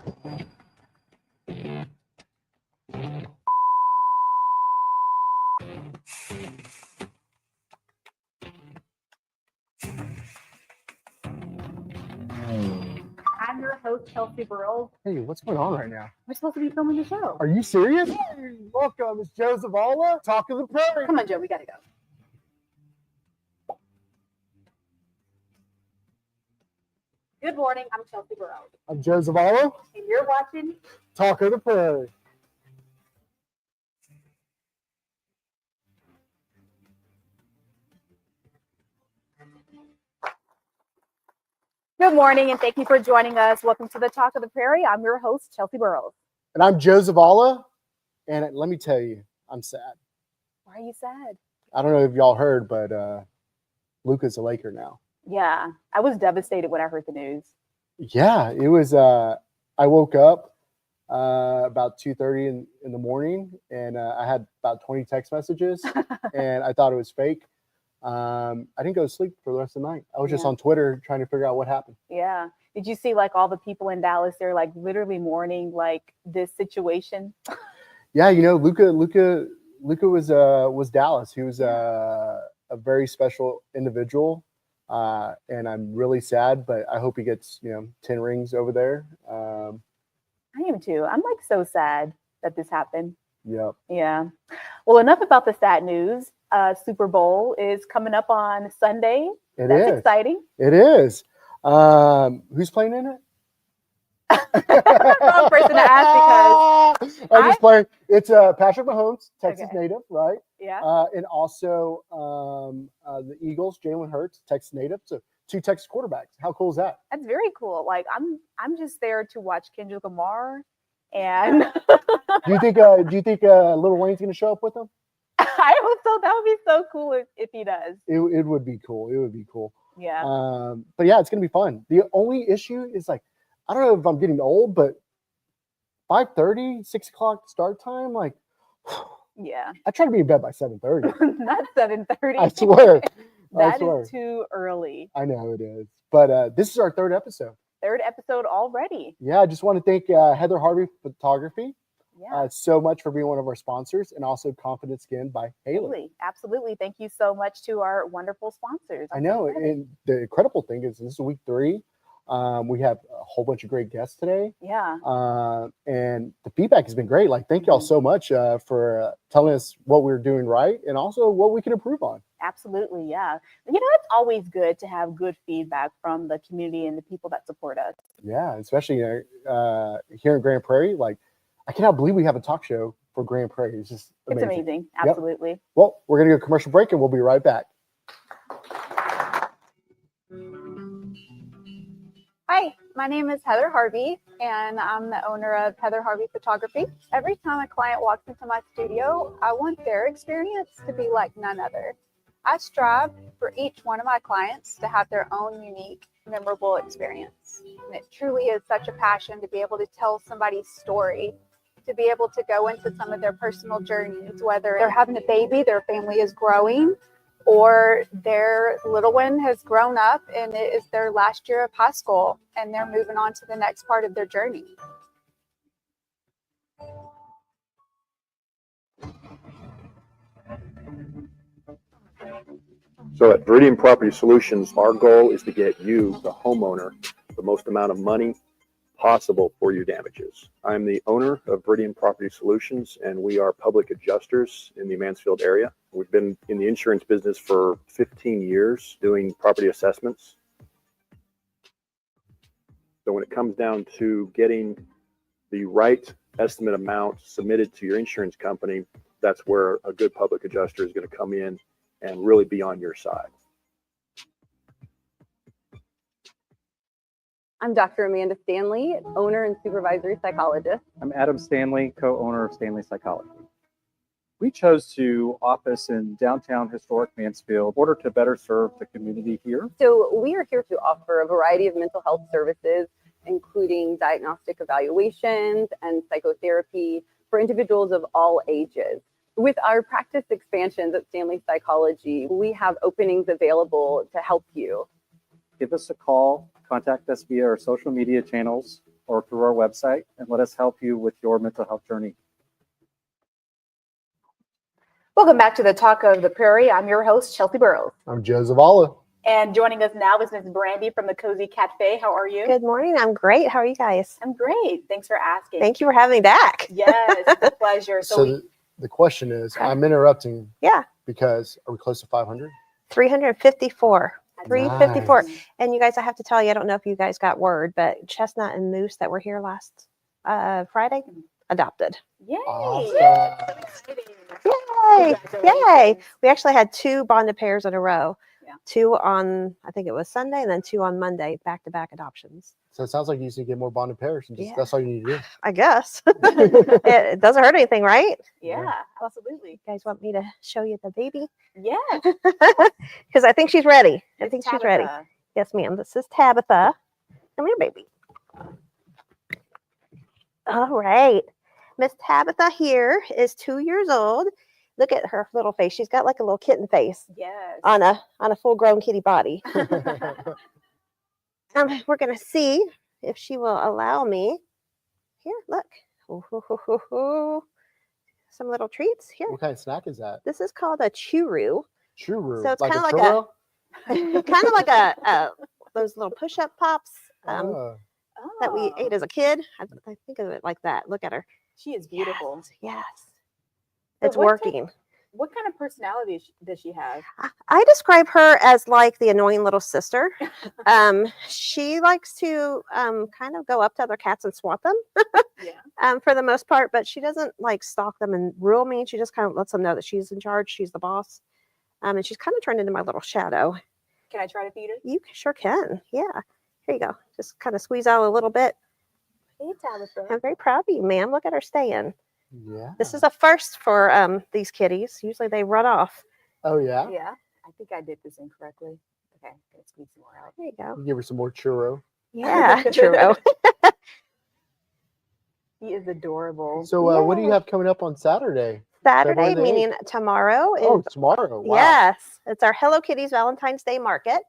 I'm your host, Chelsie Burroughs. Hey, what's going on right now? We're supposed to be filming the show. Are you serious? Hey, welcome. It's Joe Zavala, Talk of the Prairie. Come on, Joe, we gotta go. Good morning, I'm Chelsie Burroughs. I'm Joe Zavala, And you're watching Talk of the Prairie. Good morning, and thank you for joining us. Welcome to the Talk of the Prairie. I'm your host, Chelsie Burroughs. And I'm Joe Zavala, and let me tell you, I'm sad. Why are you sad? I don't know if y'all heard, but Luka's a Laker now. Yeah, I was devastated when I heard the news. Yeah, it was. I woke up about 2:30 in the morning, and I had about 20 text messages, and I thought it was fake. I didn't go to sleep for the rest of the night. I was just on Twitter trying to figure out what happened. Yeah. Did you see like all the people in Dallas? They're like literally mourning like this situation. Yeah, you know, Luka was Dallas. He was a very special individual, and I'm really sad. But I hope he gets 10 rings over there. I am too. I'm like so sad that this happened. Yep. Yeah. Well, enough about the sad news. Super Bowl is coming up on Sunday. That's exciting. It is. Who's playing in it? Wrong person to ask because I'm just playing. It's Patrick Mahomes, Texas native, right? Yeah. And also the Eagles, Jalen Hurts, Texas native. So 2 Texas quarterbacks. How cool is that? That's very cool. Like I'm just there to watch Kendrick Lamar, and do you think Lil Wayne's going to show up with them? I hope so. That would be so cool if he does. It would be cool. It would be cool. Yeah. But yeah, it's gonna be fun. The only issue is like, I don't know if I'm getting old, but 5:30, 6 o'clock start time, like, yeah. I try to be in bed by 7:30. Not 7:30. I swear. That is too early. I know it is. But this is our 3rd episode. 3rd episode already. Yeah, I just want to thank Heather Harvey Photography. Yeah. So much for being one of our sponsors, and also Confident Skin by Haley. Absolutely. Thank you so much to our wonderful sponsors. I know. And the incredible thing is this is week 3. We have a whole bunch of great guests today. Yeah. And the feedback has been great. Like, thank y'all so much for telling us what we're doing right and also what we can improve on. Absolutely. Yeah. It's always good to have good feedback from the community and the people that support us. Yeah. Especially here in Grand Prairie. Like, I cannot believe we have a talk show for Grand Prairie. It's just amazing. It's amazing. Absolutely. Yep. Well, we're going to go commercial break and we'll be right back. Hi, my name is Heather Harvey, and I'm the owner of Heather Harvey Photography. Every time a client walks into my studio, I want their experience to be like none other. I strive for each one of my clients to have their own unique, memorable experience. And it truly is such a passion to be able to tell somebody's story, to be able to go into some of their personal journeys, whether they're having a baby, their family is growing, or their little one has grown up and it is their last year of high school and they're moving on to the next part of their journey. So at Viridian Property Solutions, our goal is to get you, the homeowner, the most amount of money possible for your damages. I'm the owner of Viridian Property Solutions, and we are public adjusters in the Mansfield area. We've been in the insurance business for 15 years doing property assessments. So when it comes down to getting the right estimate amount submitted to your insurance company, that's where a good public adjuster is going to come in and really be on your side. I'm Dr. Amanda Stanley, owner and supervisory psychologist. I'm Adam Stanley, co-owner of Stanley Psychology. We chose to office in downtown historic Mansfield in order to better serve the community here. So we are here to offer a variety of mental health services, including diagnostic evaluations and psychotherapy for individuals of all ages. With our practice expansions at Stanley Psychology, we have openings available to help you. Give us a call, contact us via our social media channels, or through our website and let us help you with your mental health journey. Welcome back to the Talk of the Prairie. I'm your host, Chelsie Burroughs. I'm Joe Zavala. And joining us now is Ms. Brandy from the Cozy Catfe. How are you? Good morning. I'm great. How are you guys? I'm great. Thanks for asking. Thank you for having me back. Yes, it's a pleasure. So the question is, I'm interrupting. Yeah. Because are we close to 500? 354. 354. Nice. And you guys, I have to tell you, I don't know if you guys got word, but Chestnut and Moose that were here last Friday adopted. Yay. Awesome. So exciting. Yay. Yay. Congratulations. We actually had 2 bonded pairs in a row. Yeah. 2 on, I think it was Sunday, and then 2 on Monday, back-to-back adoptions. So it sounds like you need to get more bonded pairs. And just, Yeah. That's all you need to do. I guess. It doesn't hurt anything, right? Yeah, absolutely. You guys want me to show you the baby? Yeah. Because I think she's ready. I It's think she's ready. Tabitha. Yes, ma'am. This is Tabitha. Come here, baby. All right. Miss Tabitha here is 2 years old. Look at her little face. She's got like a little kitten face Yes. on a full-grown kitty body. We're gonna see if she will allow me. Here, look. Ooh, some little treats here. What kind of snack is that? This is called a churu. Churro. So it's like kinda a like churro? Kind of like a those little push-up pops Oh. that we Oh, ate as a kid. I think of it like that. Look at her. She is beautiful. Yes. So It's what type- working. What kind of personality does she have? I describe her as like the annoying little sister. She likes to kind of go up to other cats and swat them Yeah. for the most part, but she doesn't like stalk them and rule me. She just kind of lets them know that she's in charge. She's the boss. And she's kind of turned into my little shadow. Can I try to feed her? You sure can. Yeah. Here you go. Just kind of squeeze out a little bit. Hey, Tabitha. I'm very proud of you, ma'am. Look at her staying. Yeah. This is a first for these kitties. Usually they run off. Oh, yeah? Yeah. I think I did this incorrectly. Okay. Gonna squeeze some more out. There you go. You give her some more churro. Yeah, churro. He is adorable. So what do you have coming up on Saturday? Saturday, February the meaning tomorrow. Oh, Is, tomorrow. Wow. yes, it's our Hello Kitty's Valentine's Day market.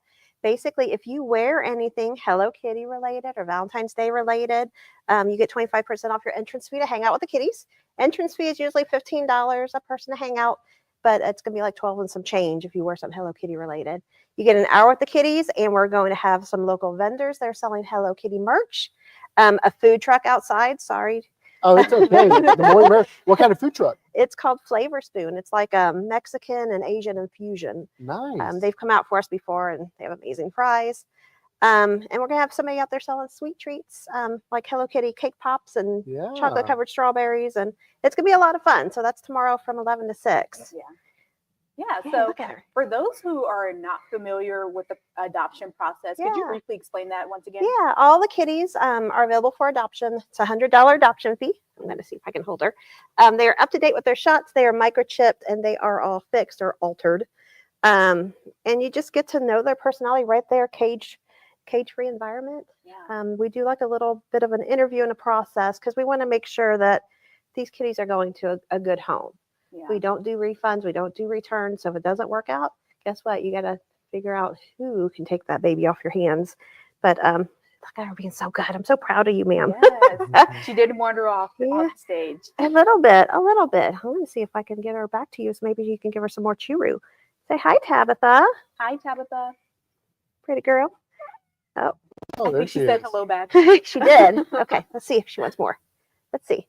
Basically, if you wear anything Hello Kitty related or Valentine's Day related, you get 25% off your entrance fee to hang out with the kitties. Entrance fee is usually $15 a person to hang out, but it's going to be like 12 and some change if you wear something Hello Kitty related. You get an hour with the kitties, and we're going to have some local vendors. They're selling Hello Kitty merch, a food truck outside. Sorry. Oh, it's okay. The more the merrier. What kind of food truck? It's called Flavor Spoon. It's like a Mexican and Asian infusion. Nice. They've come out for us before, and they have amazing fries. And we're gonna have somebody out there selling sweet treats, like Hello Kitty cake pops and yeah. chocolate covered strawberries, and it's gonna be a lot of fun. So that's tomorrow from 11 to 6. Yeah. Yeah. Yeah, So look at her. for those who are not familiar with the adoption process, could you Yeah. briefly explain that once again? Yeah, all the kitties are available for adoption. It's a $100 adoption fee. I'm going to see if I can hold her. They are up to date with their shots. They are microchipped, and they are all fixed or altered. And you just get to know their personality right there, cage-free environment. Yeah. We do like a little bit of an interview and a process because we want to make sure that these kitties are going to a good home. Yeah. We don't do refunds. We don't do returns. So if it doesn't work out, guess what? You got to figure out who can take that baby off your hands. But look at her being so good. I'm so proud of you, ma'am. Yes. She did wander off Yeah. stage. A little bit. I'm going to see if I can get her back to you. So maybe you can give her some more churu. Say hi, Tabitha. Hi, Tabitha. Pretty girl. Oh, I there think she she said is. hello back. She did. Okay. Let's see if she wants more. Let's see.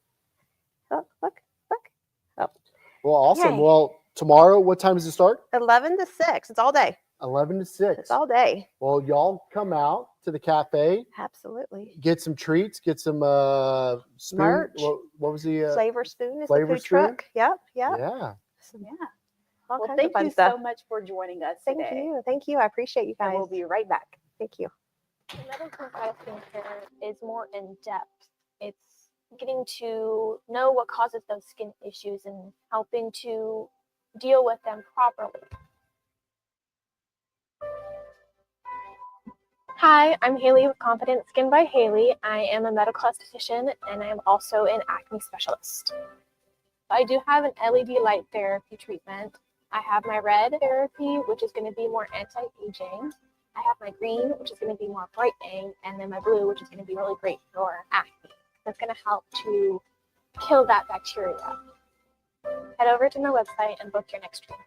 Oh, look. Well, awesome. Yay. Well, tomorrow, what time does it start? 11 to 6. It's all day. 11 to 6. It's all day. Well, y'all come out to the cafe, Absolutely. get some treats, get some spoon. Merch. What was the Flavor Spoon is Flavor the food Spoon? truck. Yep. Yeah. Yeah. All Well, kinds of thank fun you stuff. so much for joining us Thank today. you. Thank you. I appreciate you And guys. we'll be right back. Thank you. Medical skincare is more in depth. It's getting to know what causes those skin issues and helping to deal with them properly. Hi, I'm Haley with Confident Skin by Haley. I am a medical esthetician and I am also an acne specialist. I do have an LED light therapy treatment. I have my red therapy, which is going to be more anti-aging. I have my green, which is going to be more brightening, and then my blue, which is going to be really great for acne. That's going to help to kill that bacteria. Head over to my website and book your next treatment.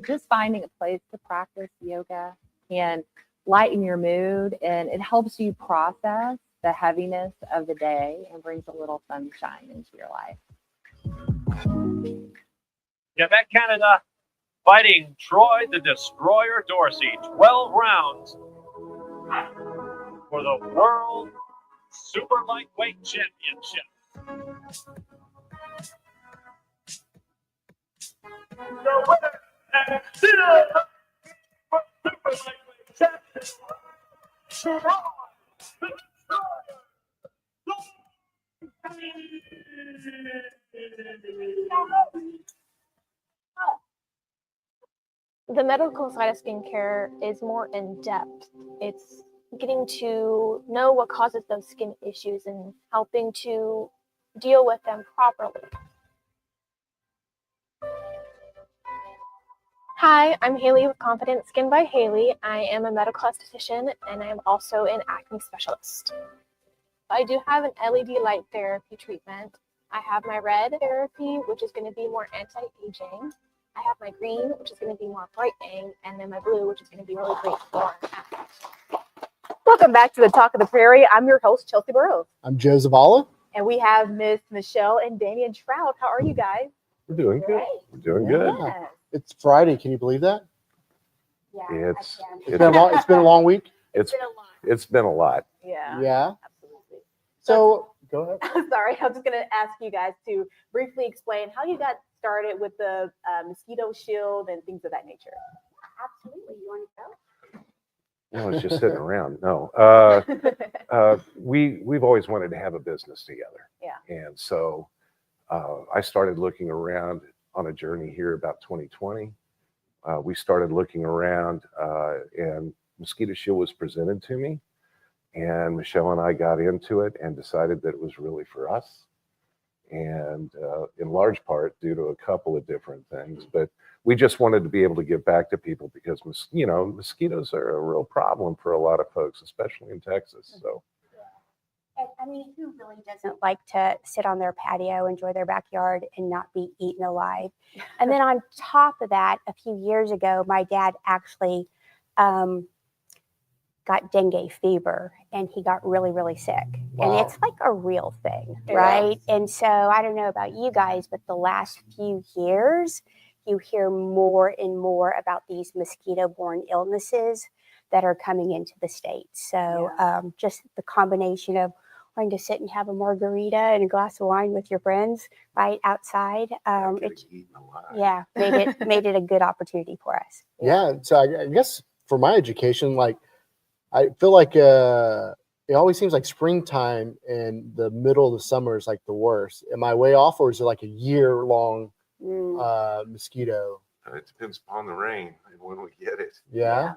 Just finding a place to practice yoga can lighten your mood, and it helps you process the heaviness of the day and brings a little sunshine into your life. Quebec, Canada, fighting Troy the Destroyer Dorsey, 12 rounds for the World Super Lightweight Championship. The winner and still for Super Lightweight Championship, Troy the Destroyer. The medical side of skincare is more in depth. It's getting to know what causes those skin issues and helping to deal with them properly. Hi, I'm Haley with Confident Skin by Haley. I am a medical esthetician and I'm also an acne specialist. I do have an LED light therapy treatment. I have my red therapy, which is going to be more anti-aging. I have my green, which is going to be more brightening, and then my blue, which is going to be really great for acne. Welcome back to the Talk of the Prairie. I'm your host, Chelsie Burroughs. I'm Joe Zavala. And we have Miss Michelle and Damian Trout. How are you guys? We're doing good. Great. We're doing good. Yes. It's Friday. Can you believe that? Yeah, It's It's been a long week. it's been a lot. it's been a lot. Yeah. Yeah. Absolutely. So go ahead. Sorry, I'm just going to ask you guys to briefly explain how you got started with the mosquito shield and things of that nature. Absolutely. You want to go? No, it's just sitting around. No, we've always wanted to have a business together. Yeah. And so I started looking around on a journey here about 2020. We started looking around, and Mosquito Shield was presented to me, and Michelle and I got into it and decided that it was really for us. And in large part due to a couple of different things, but we just wanted to be able to give back to people because, mosquitoes are a real problem for a lot of folks, especially in Texas. So, I mean, who really doesn't like to sit on their patio, enjoy their backyard, and not be eaten alive? And then on top of that, a few years ago, my dad actually got dengue fever, and he got really, really sick. Wow. And it's like a real thing, Yeah. right? And so I don't know about you guys, but the last few years, you hear more and more about these mosquito-borne illnesses that are coming into the States. So just the combination of wanting to sit and have a margarita and a glass of wine with your friends right outside, made it a good opportunity for us. Yeah. So I guess for my education, like I feel like it always seems like springtime and the middle of the summer is like the worst. Am I way off, or is it like a year-long mosquito? it depends upon the rain and when we get it. Yeah.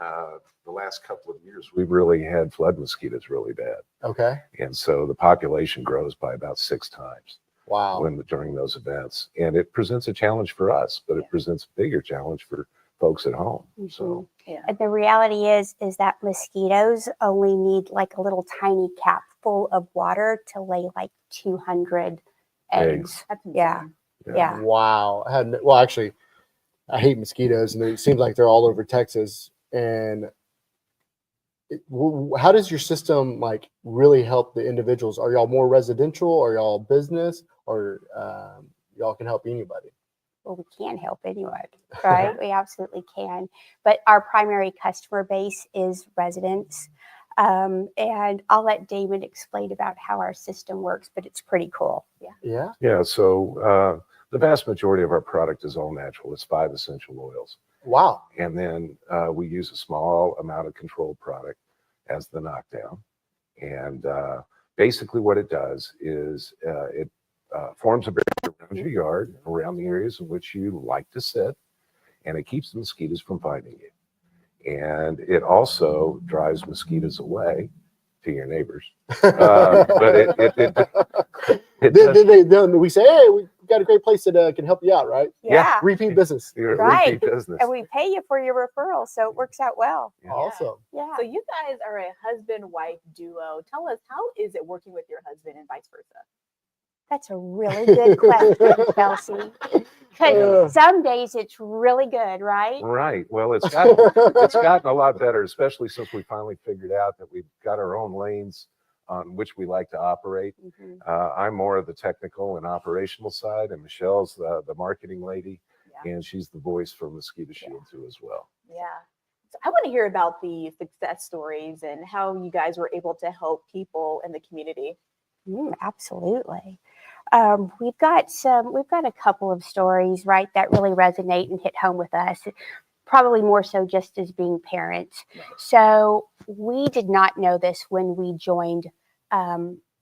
The last couple of years, we've really had flood mosquitoes really bad. Okay. And so the population grows by about 6 times. Wow. During those events. And it presents a challenge for us, but it presents a bigger challenge for folks at home. So And the reality is that mosquitoes only need like a little tiny cap full of water to lay like 200 eggs. That's insane. Yeah. Wow. Actually, I hate mosquitoes, and it seems like they're all over Texas. And how does your system like really help the individuals? Are y'all more residential? Are y'all business? Or y'all can help anybody? Well, we can help anyone, right? We absolutely can. But our primary customer base is residents. And I'll let Damon explain about how our system works, but it's pretty cool. Yeah. Yeah. So the vast majority of our product is all natural. It's 5 essential oils. Wow. And then we use a small amount of controlled product as the knockdown. And basically what it does is it forms a barrier around your yard, around the areas in which you like to sit, and it keeps the mosquitoes from finding you. and it also drives mosquitoes away to your neighbors. But then we say, hey, we got a great place that can help you out, right? Yeah. Repeat business. Right. Repeat business. And we pay you for your referral, so it works out well. Yeah. Awesome. Yeah. So you guys are a husband-wife duo. Tell us, how is it working with your husband and vice versa? That's a really good question, Chelsea. Because some days it's really good, right? Right. Well, it's gotten a lot better, especially since we finally figured out that we've got our own lanes on which we like to operate. I'm more of the technical and operational side, and Michelle's the marketing lady, and she's the voice for Mosquito Shield too as well. Yeah. So I want to hear about the success stories and how you guys were able to help people in the community. Absolutely. We've got a couple of stories, right, that really resonate and hit home with us. Probably more so just as being parents. So we did not know this when we joined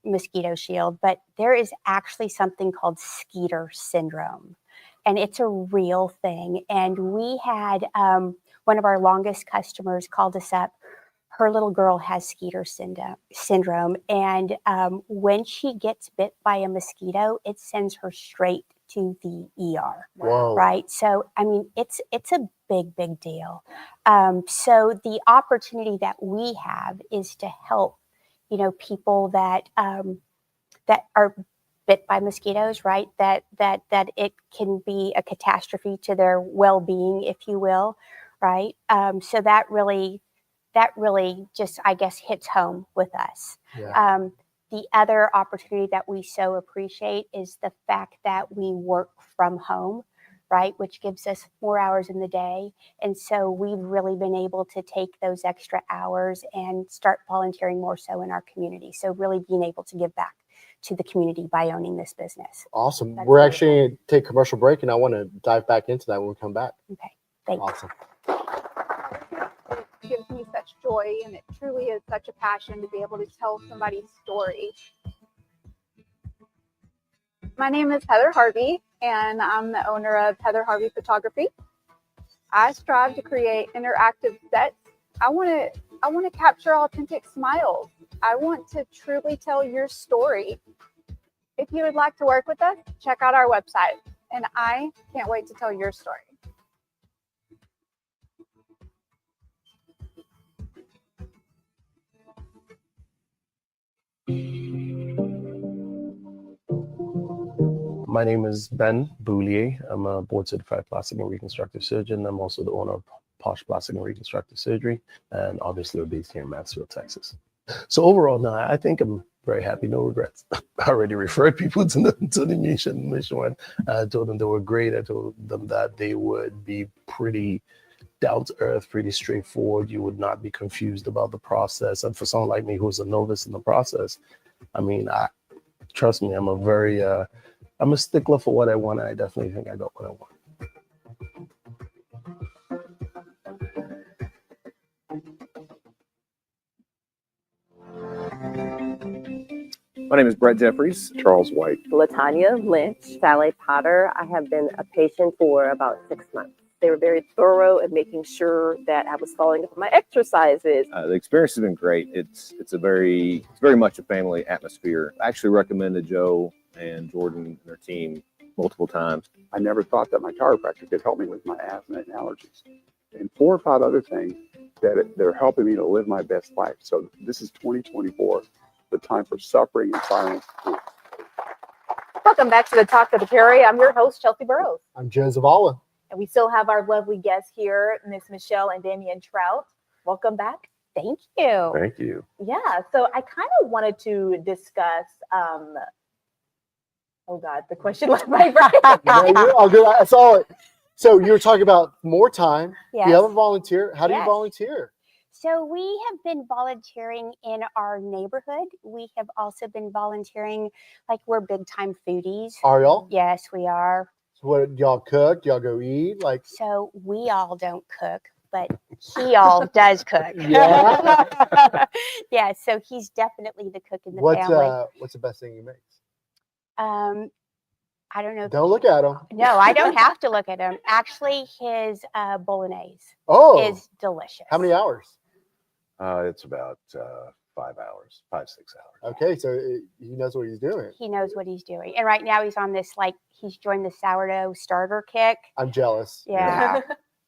Mosquito Shield, but there is actually something called Skeeter syndrome, and it's a real thing. And we had one of our longest customers called us up. Her little girl has Skeeter syndrome, and when she gets bit by a mosquito, it sends her straight to the ER. Whoa. Right? So, I mean, it's a big deal. So the opportunity that we have is to help, people that that are bit by mosquitoes, right? That it can be a catastrophe to their well-being, if you will, right? So that really just, I guess, hits home with us. Yeah. The other opportunity that we so appreciate is the fact that we work from home, right, which gives us more hours in the day. And so we've really been able to take those extra hours and start volunteering more so in our community. So really being able to give back to the community by owning this business. Awesome. That's We're really actually going to take a commercial break, and I want to dive back into that when we come back. Okay, thanks. Awesome. It gives me such joy, and it truly is such a passion to be able to tell somebody's story. My name is Heather Harvey, and I'm the owner of Heather Harvey Photography. I strive to create interactive sets. I want to capture authentic smiles. I want to truly tell your story. If you would like to work with us, check out our website, and I can't wait to tell your story. My name is Ben Boulier. I'm a board-certified plastic and reconstructive surgeon. I'm also the owner of Posh Plastic and Reconstructive Surgery, and obviously we're based here in Mansfield, Texas. So overall, no, I think I'm very happy, no regrets. I already referred people to the mission one. I told them they were great. I told them that they would be pretty down to earth, pretty straightforward. You would not be confused about the process. And for someone like me who's a novice in the process, I mean, trust me, I'm a stickler for what I want. And I definitely think I got what I want. My name is Brett Jeffries. Charles White. Latanya Lynch. Sally Potter. I have been a patient for about 6 months. They were very thorough in making sure that I was following up on my exercises. The experience has been great. It's very much a family atmosphere. I actually recommended Joe and Jordan and their team multiple times. I never thought that my chiropractor could help me with my asthma and allergies, and 4 or 5 other things that they're helping me to live my best life. So this is 2024, the time for suffering and silence. Welcome back to the Talk of the Prairie. I'm your host, Chelsea Burroughs. I'm Joe Zavala. And we still have our lovely guests here, Miss Michelle and Damian Trout. Welcome back. Thank you. Thank you. Yeah, so I kind of wanted to discuss, oh God, the question left my brain. Oh, good. I saw it. So you were talking about more time. Yes. Do you have a volunteer? How do you Yes. volunteer? So we have been volunteering in our neighborhood. We have also been volunteering, like we're big time foodies. Are y'all? Yes, we are. So what, do y'all cook? Do y'all go eat? Like, So we all don't cook, but he all does cook. Yeah. Yeah, so he's definitely the cook in the what's family. what's the best thing you make? I don't know. Don't look at him. No, I don't have to look at him. Actually, his bolognese is delicious. How many hours? It's about 5 hours, 5-6 hours. Okay, so he knows what he's doing. He knows what he's doing. And right now he's on this, like, he's joined the sourdough starter kick. I'm jealous. Yeah.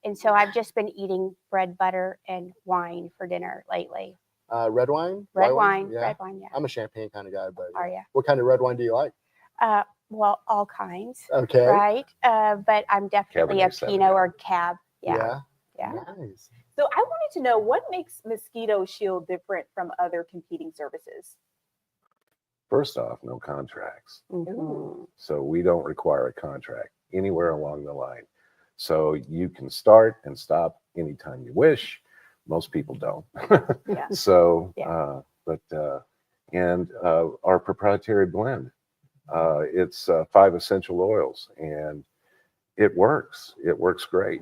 And so I've just been eating bread, butter, and wine for dinner lately. Red wine? Red wine. Yeah. Red wine, yeah. I'm a champagne kind of guy, but Are you? what kind of red wine do you like? Well, all kinds. Okay. Right? But I'm definitely Cabernet a Pinot or Cab. Yeah. Nice. So I wanted to know, what makes Mosquito Shield different from other competing services? First off, no contracts. Ooh. So we don't require a contract anywhere along the line. So you can start and stop anytime you wish. Most people don't. Yeah. So, Yeah. Our proprietary blend, it's 5 essential oils, and it works. It works great.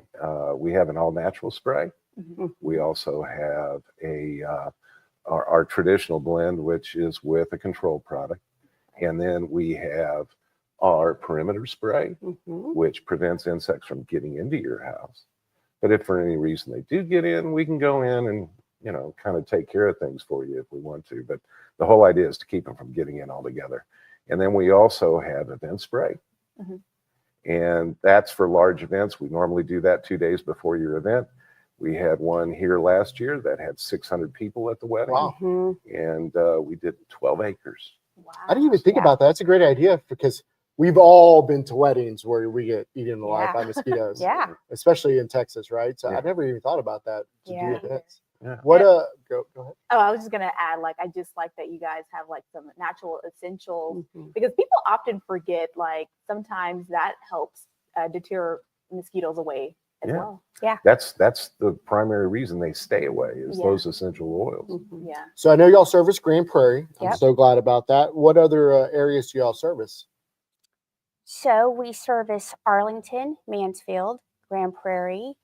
We have an all natural spray. Mm-hmm. We also have our traditional blend, which is with a control product. And then we have our perimeter spray, which prevents insects from getting into your house. But if for any reason they do get in, we can go in and, kind of take care of things for you if we want to. But the whole idea is to keep them from getting in altogether. And then we also have event spray. Mm-hmm. And that's for large events. We normally do that 2 days before your event. We had one here last year that had 600 people at the wedding. Wow. And we did 12 acres. Wow. I didn't even think about that. That's a great idea, because we've all been to weddings where we get eaten alive by mosquitoes. Yeah. Especially in Texas, right? So I never even thought about that to Yeah. do events. Yeah. What go ahead. Oh, I was just gonna add, like, I just like that you guys have like some natural essentials, Mhm. because people often forget, like, sometimes that helps deter mosquitoes away as Yeah. well. Yeah. That's the primary reason they stay away is Yeah. those essential oils. Mhm. Yeah. So I know y'all service Grand Prairie. I'm Yep. so glad about that. What other areas do y'all service? So we service Arlington, Mansfield, Grand Prairie,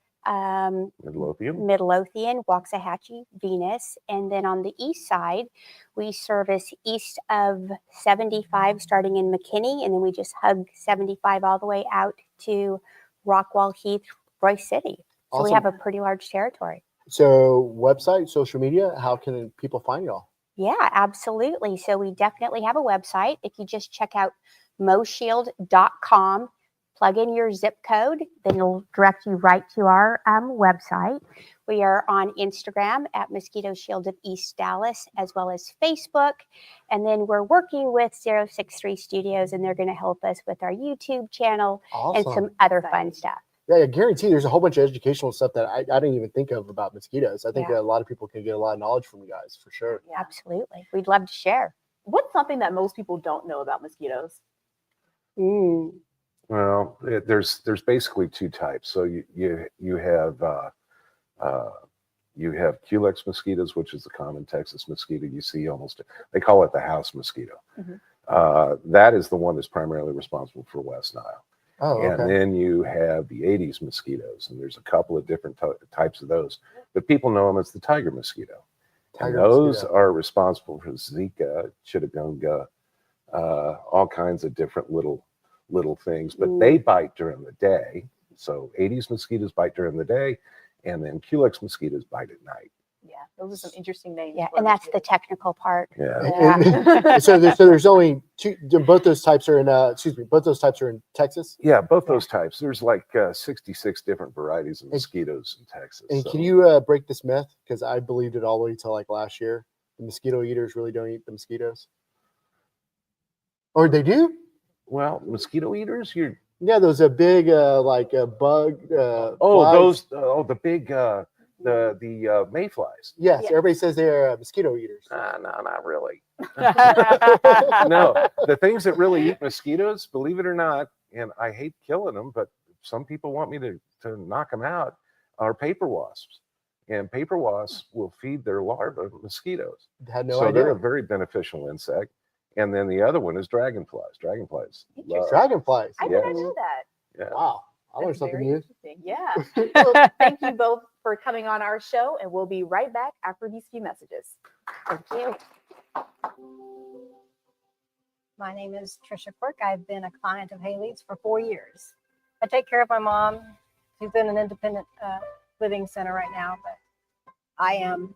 Midlothian. Midlothian, Waxahachie, Venus. And then on the east side, we service east of 75, starting in McKinney, and then we just hug 75 all the way out to Rockwall Heath, Royce City. So we Awesome. have a pretty large territory. So website, social media, how can people find y'all? Yeah, absolutely. So we definitely have a website. If you just check out moshield.com, plug in your zip code, then it'll direct you right to our website. We are on Instagram at Mosquito Shield of East Dallas, as well as Facebook. And then we're working with 063 Studios, and they're going to help us with our YouTube channel and some Awesome. other fun stuff. Yeah, I guarantee there's a whole bunch of educational stuff that I didn't even think of about mosquitoes. I think Yeah. a lot of people can get a lot of knowledge from you guys, for sure. Yeah. Absolutely. We'd love to share. What's something that most people don't know about mosquitoes? Well, there's basically 2 types. So you have Culex mosquitoes, which is the common Texas mosquito you see almost. They call it the house mosquito. Mm-hmm. That is the one that's primarily responsible for West Nile. Oh, And okay. then you have the Aedes mosquitoes, and there's a couple of different types of those. But people know them as the tiger mosquito. Tiger And those mosquito. are responsible for Zika, Chittaganga, all kinds of different little things. But they bite during the day. So Aedes mosquitoes bite during the day, and then Culex mosquitoes bite at night. Yeah, those are some interesting names. Yeah, for and that's the mosquitoes. technical part. Yeah. And so there's only 2. Both those types are in. Both those types are in Texas. Yeah, both those types. There's like 66 different varieties of mosquitoes in Texas. And so- can you break this myth? Because I believed it all the way till like last year. The mosquito eaters really don't eat the mosquitoes. Or they do? Well, mosquito eaters, Yeah, those are big like bug. those flies. the big the mayflies. Yes, everybody says they're mosquito eaters. No, not really. No, the things that really eat mosquitoes, believe it or not, and I hate killing them, but some people want me to knock them out, are paper wasps. And paper wasps will feed their larvae mosquitoes. Had no so idea. they're a very beneficial insect. And then the other one is dragonflies. Dragonflies. Dragonflies. I did not know that. Yeah. Wow. I learned That's something very new. interesting. Yeah. Well, thank you both for coming on our show, and we'll be right back after these few messages. Thank you. My name is Trisha Quirk. I've been a client of Haley's for 4 years. I take care of my mom. She's in an independent living center right now, but I am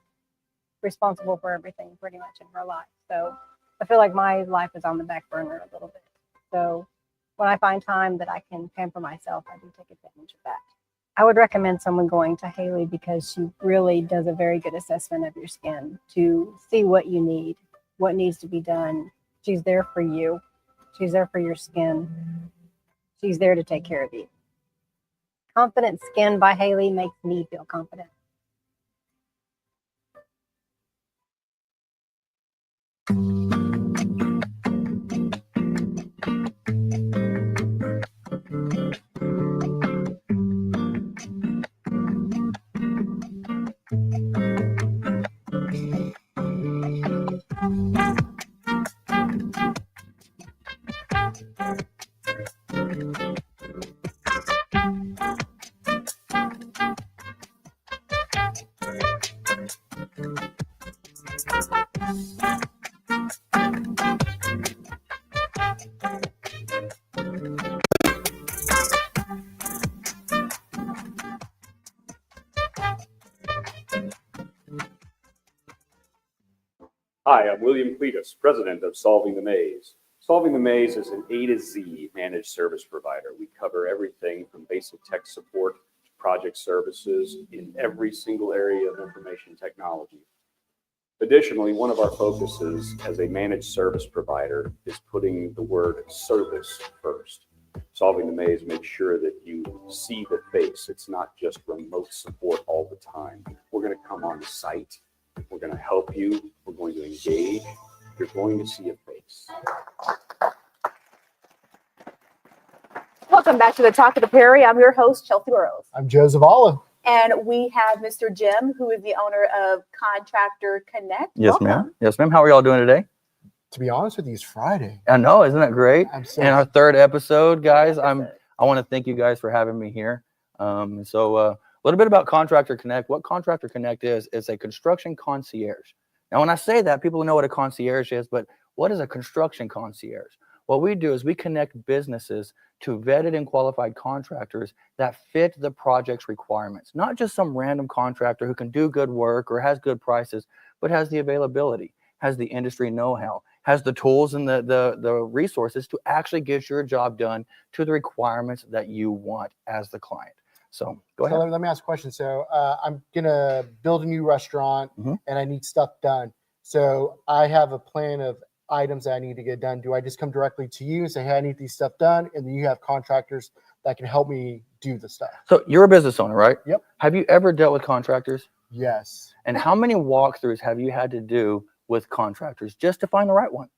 responsible for everything pretty much in her life. So I feel like my life is on the back burner a little bit. So when I find time that I can pamper myself, I do take advantage of that. I would recommend someone going to Haley because she really does a very good assessment of your skin to see what you need, what needs to be done. She's there for you. She's there for your skin. She's there to take care of you. Confident Skin by Haley makes me feel confident. Hi, I'm William Cletus, president of Solving the Maze. Solving the Maze is an A to Z managed service provider. We cover everything from basic tech support to project services in every single area of information technology. Additionally, one of our focuses as a managed service provider is putting the word service first. Solving the Maze makes sure that you see the face. It's not just remote support all the time. We're going to come on site. We're going to help you. We're going to engage. You're going to see a face. Welcome back to the Talk of the Prairie. I'm your host, Chelsie Burroughs. I'm Joe Zavala. And we have Mr. Jim, who is the owner of Contractor Connect. Yes, Welcome. ma'am. Yes, ma'am. How are y'all doing today? To be honest with you, it's Friday. I know, isn't that great? I'm so In our third episode, guys, I want to thank you guys for having me here. A little bit about Contractor Connect. What Contractor Connect is a construction concierge. Now, when I say that, people know what a concierge is, but what is a construction concierge? What we do is we connect businesses to vetted and qualified contractors that fit the project's requirements. Not just some random contractor who can do good work or has good prices, but has the availability, has the industry know-how, has the tools and the resources to actually get your job done to the requirements that you want as the client. So go ahead. Let me ask a question. So I'm going to build a new restaurant and I need stuff done. So I have a plan of items that I need to get done. Do I just come directly to you and say, hey, I need these stuff done? And then you have contractors that can help me do the stuff. So you're a business owner, right? Yep. Have you ever dealt with contractors? Yes. And how many walkthroughs have you had to do with contractors just to find the right one?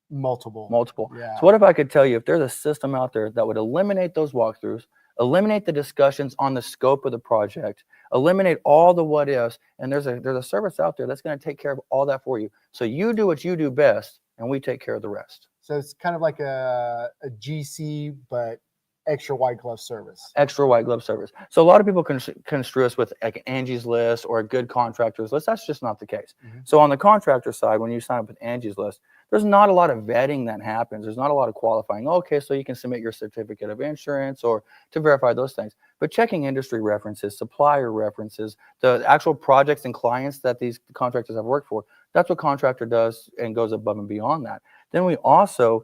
Multiple. Yeah. So what if I could tell you, if there's a system out there that would eliminate those walkthroughs, eliminate the discussions on the scope of the project, eliminate all the what ifs, and there's a service out there that's going to take care of all that for you. So you do what you do best, and we take care of the rest. So it's kind of like a GC, but extra white glove service. Extra white glove service. So a lot of people construe us with like Angie's List or a good contractors list. That's just not the case. So on the contractor side, when you sign up with Angie's List, there's not a lot of vetting that happens. There's not a lot of qualifying. Okay, so you can submit your certificate of insurance or to verify those things. But checking industry references, supplier references, the actual projects and clients that these contractors have worked for, that's what contractor does and goes above and beyond that. Then we also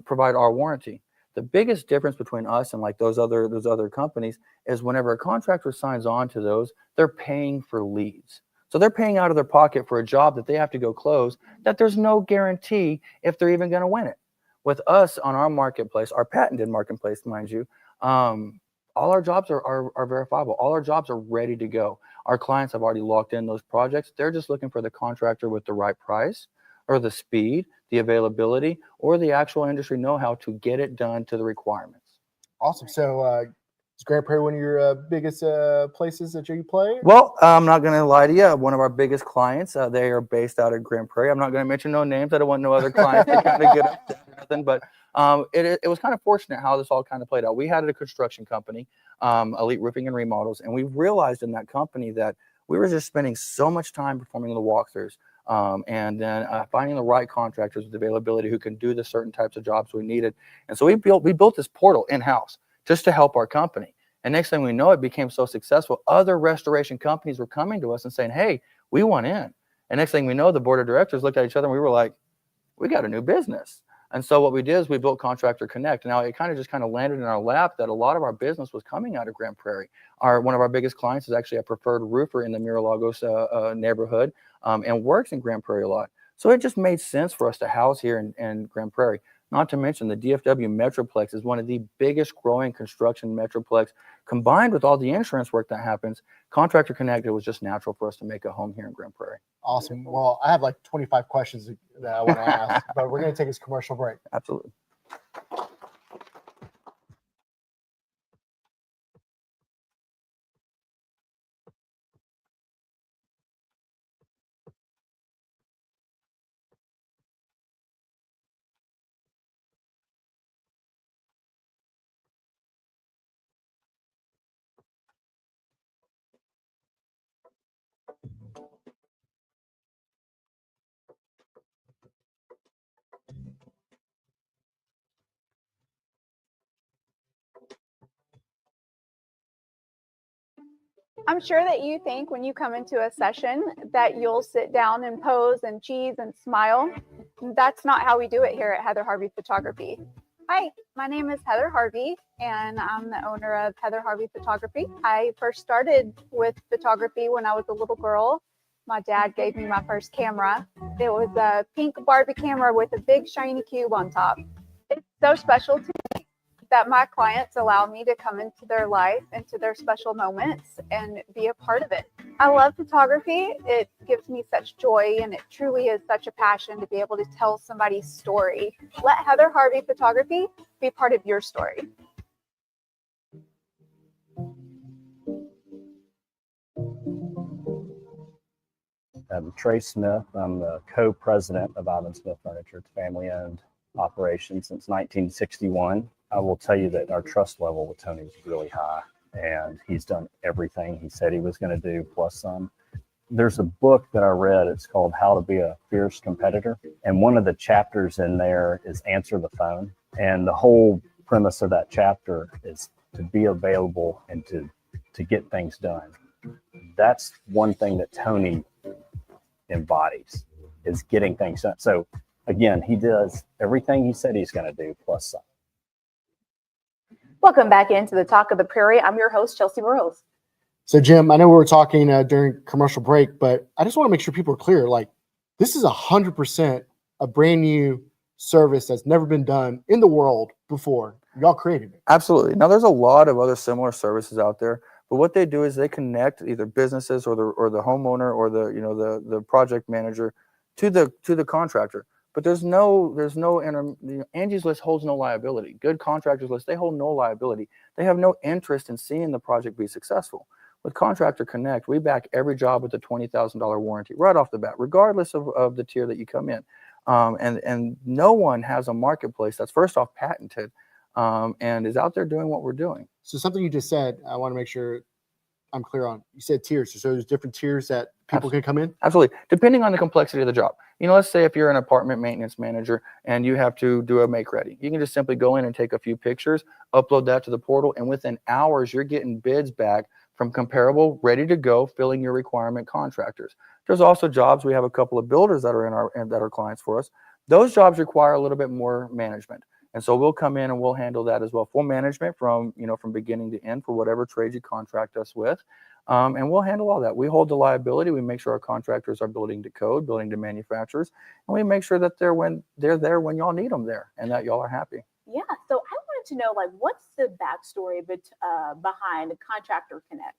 provide our warranty. The biggest difference between us and like those other companies is whenever a contractor signs on to those, they're paying for leads. So they're paying out of their pocket for a job that they have to go close that there's no guarantee if they're even going to win it. With us on our marketplace, our patented marketplace, mind you, all our jobs are verifiable. All our jobs are ready to go. Our clients have already locked in those projects. They're just looking for the contractor with the right price or the speed, the availability, or the actual industry know-how to get it done to the requirements. Awesome. So is Grand Prairie one of your biggest places that you play? Well, I'm not going to lie to you. One of our biggest clients, they are based out of Grand Prairie. I'm not going to mention no names. I don't want no other clients to kind of get up to nothing. But it was kind of fortunate how this all kind of played out. We had a construction company, Elite Roofing and Remodels, and we realized in that company that we were just spending so much time performing the walkthroughs. and then finding the right contractors with availability who can do the certain types of jobs we needed. And so we built this portal in-house just to help our company. And next thing we know, it became so successful, other restoration companies were coming to us and saying, hey, we want in. And next thing we know, the board of directors looked at each other and we were like, we got a new business. And so what we did is we built Contractor Connect. Now it kind of landed in our lap that a lot of our business was coming out of Grand Prairie. One of our biggest clients is actually a preferred roofer in the Miralagos neighborhood and works in Grand Prairie a lot. So it just made sense for us to house here in Grand Prairie. Not to mention the DFW Metroplex is one of the biggest growing construction metroplex. Combined with all the insurance work that happens, Contractor Connect, it was just natural for us to make a home here in Grand Prairie. Awesome. Well, I have like 25 questions that I want to ask, but we're going to take this commercial break. Absolutely. I'm sure that you think when you come into a session that you'll sit down and pose and cheese and smile. That's not how we do it here at Heather Harvey Photography. Hi, my name is Heather Harvey, and I'm the owner of Heather Harvey Photography. I first started with photography when I was a little girl. My dad gave me my first camera. It was a pink Barbie camera with a big shiny cube on top. It's so special to me that my clients allow me to come into their life, into their special moments, and be a part of it. I love photography. It gives me such joy, and it truly is such a passion to be able to tell somebody's story. Let Heather Harvey Photography be part of your story. I'm Trey Smith. I'm the co-president of Ivan Smith Furniture. It's family-owned operation since 1961. I will tell you that our trust level with Tony is really high, and he's done everything he said he was going to do, plus some. There's a book that I read. It's called How to Be a Fierce Competitor. And one of the chapters in there is Answer the Phone. And the whole premise of that chapter is to be available and to get things done. That's one thing that Tony embodies, is getting things done. So again, he does everything he said he's going to do, plus some. Welcome back into the Talk of the Prairie. I'm your host, Chelsie Burroughs. So, Jim, I know we were talking during commercial break, but I just want to make sure people are clear. Like, this is 100% a brand new service that's never been done in the world before. Y'all created it. Absolutely. Now, there's a lot of other similar services out there, but what they do is they connect either businesses or the homeowner or the project manager to the contractor. But there's no Angie's List holds no liability. Good contractors list, they hold no liability. They have no interest in seeing the project be successful. With Contractor Connect, we back every job with a $20,000 warranty right off the bat, regardless of the tier that you come in. And no one has a marketplace that's first off patented and is out there doing what we're doing. So something you just said, I want to make sure I'm clear on. You said tiers. So there's different tiers that people can come in? Absolutely. Depending on the complexity of the job. Let's say if you're an apartment maintenance manager and you have to do a make ready, you can just simply go in and take a few pictures, upload that to the portal, and within hours, you're getting bids back from comparable, ready to go, filling your requirement contractors. There's also jobs. We have a couple of builders that are that are clients for us. Those jobs require a little bit more management. And so we'll come in and we'll handle that as well. Full management from beginning to end for whatever trade you contract us with. And we'll handle all that. We hold the liability. We make sure our contractors are building to code, building to manufacturers, and we make sure that they're there when y'all need them there and that y'all are happy. Yeah. So I wanted to know, what's the backstory behind Contractor Connect?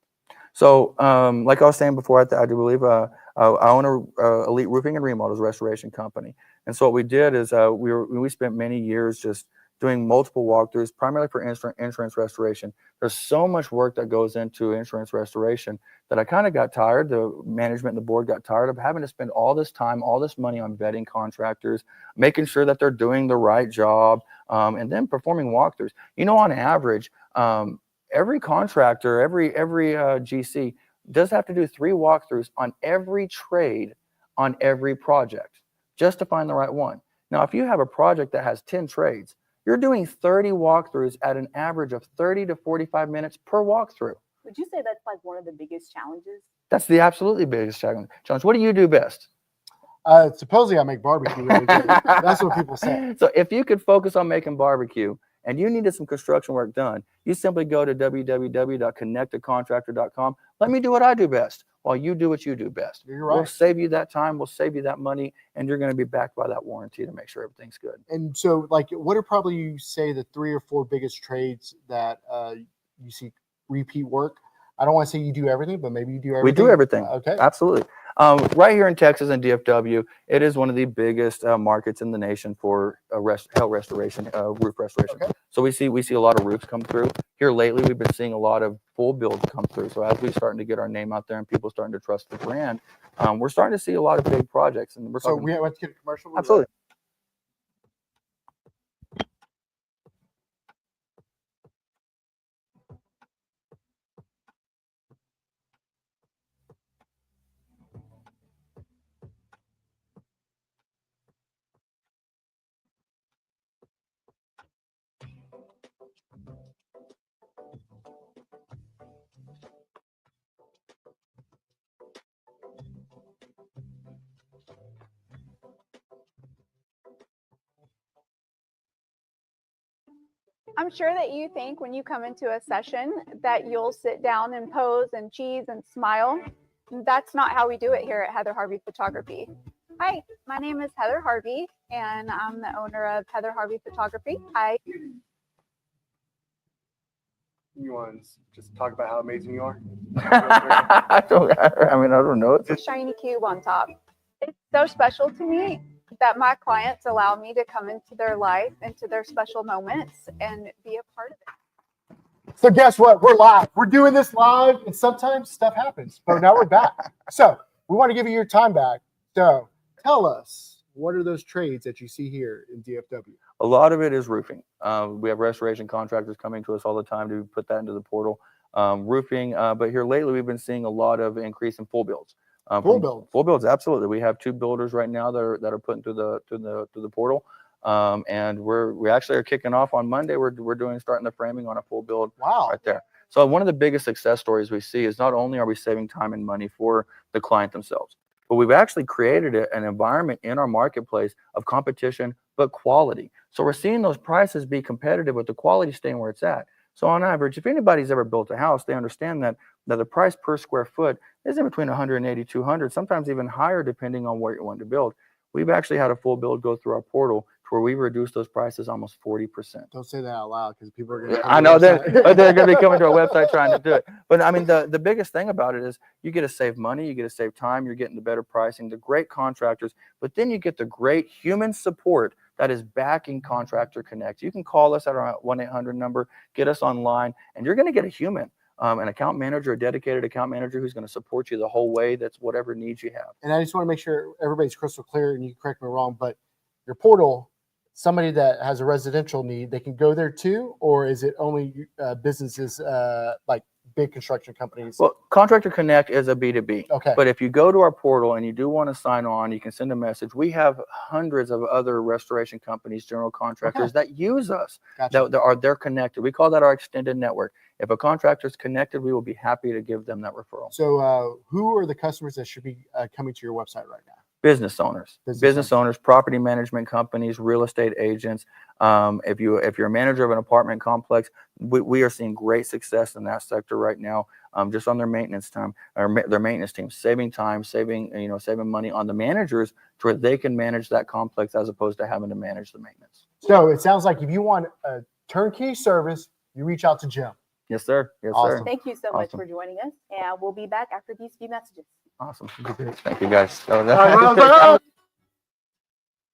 So, like I was saying before, I do believe I own a Elite Roofing and Remodels restoration company. And so what we did is we spent many years just doing multiple walkthroughs, primarily for insurance restoration. There's so much work that goes into insurance restoration that I kind of got tired. The management and the board got tired of having to spend all this time, all this money on vetting contractors, making sure that they're doing the right job, and then performing walkthroughs. On average, every contractor, every GC does have to do 3 walkthroughs on every trade on every project just to find the right one. Now, if you have a project that has 10 trades, you're doing 30 walkthroughs at an average of 30 to 45 minutes per walkthrough. Would you say that's like one of the biggest challenges? That's the absolutely biggest challenge. What do you do best? Supposedly I make barbecue really good. That's what people say. So if you could focus on making barbecue and you needed some construction work done, you simply go to www.connectedcontractor.com. Let me do what I do best while you do what you do best. You're right. We'll save you that time, we'll save you that money, and you're going to be backed by that warranty to make sure everything's good. And so, like, what are probably, you say, the 3 or 4 biggest trades that you see repeat work? I don't want to say you do everything, but maybe you do everything. We do everything. Okay. Absolutely. Right here in Texas and DFW, it is one of the biggest markets in the nation for hail restoration, roof restoration. Okay. So we see a lot of roofs come through. Here lately, we've been seeing a lot of full builds come through. So as we're starting to get our name out there and people starting to trust the brand, we're starting to see a lot of big projects. And we're So we have to get a commercial. Absolutely. I'm sure that you think when you come into a session that you'll sit down and pose and cheese and smile. That's not how we do it here at Heather Harvey Photography. Hi, my name is Heather Harvey, and I'm the owner of Heather Harvey Photography. You want to just talk about how amazing you are? I don't know. It's a shiny cube on top. It's so special to me that my clients allow me to come into their life, into their special moments, and be a part of it. So guess what? We're live. We're doing this live, and sometimes stuff happens. But now we're back. So we want to give you your time back. So tell us, what are those trades that you see here in DFW? A lot of it is roofing. We have restoration contractors coming to us all the time to put that into the portal. Roofing, but here lately we've been seeing a lot of increase in full builds. Full builds, absolutely. We have 2 builders right now that are putting through the portal, and we actually are kicking off on Monday. We're starting the framing on a full build. Wow. Right there. So one of the biggest success stories we see is not only are we saving time and money for the client themselves, but we've actually created an environment in our marketplace of competition, but quality. So we're seeing those prices be competitive with the quality staying where it's at. So on average, if anybody's ever built a house, they understand that the price per square foot is in between 180, 200, sometimes even higher depending on what you want to build. We've actually had a full build go through our portal to where we reduced those prices almost 40%. Don't say that out loud because people are going to. I know they're going to be coming to our website trying to do it. But I mean, the biggest thing about it is you get to save money, you get to save time, you're getting the better pricing, the great contractors, but then you get the great human support that is backing Contractor Connect. You can call us at our 1-800 number, get us online, and you're going to get a human, an account manager, a dedicated account manager who's going to support you the whole way. That's whatever needs you have. And I just want to make sure everybody's crystal clear, and you correct me wrong, but your portal, somebody that has a residential need, they can go there too, or is it only businesses like big construction companies? Well, Contractor Connect is a B2B. Okay. But if you go to our portal and you do want to sign on, you can send a message. We have hundreds of other restoration companies, general contractors that use us. Gotcha. They're connected. We call that our extended network. If a contractor is connected, we will be happy to give them that referral. So who are the customers that should be coming to your website right now? Business owners, business owners, property management companies, real estate agents. If you're a manager of an apartment complex, we are seeing great success in that sector right now. Just on their maintenance time, or their maintenance team, saving time, saving money on the managers to where they can manage that complex as opposed to having to manage the maintenance. So it sounds like if you want a turnkey service, you reach out to Jim. Yes, sir. Yes, Awesome. sir. Thank you so much for joining us, and we'll be back after these few messages. Awesome. Thank you, guys. I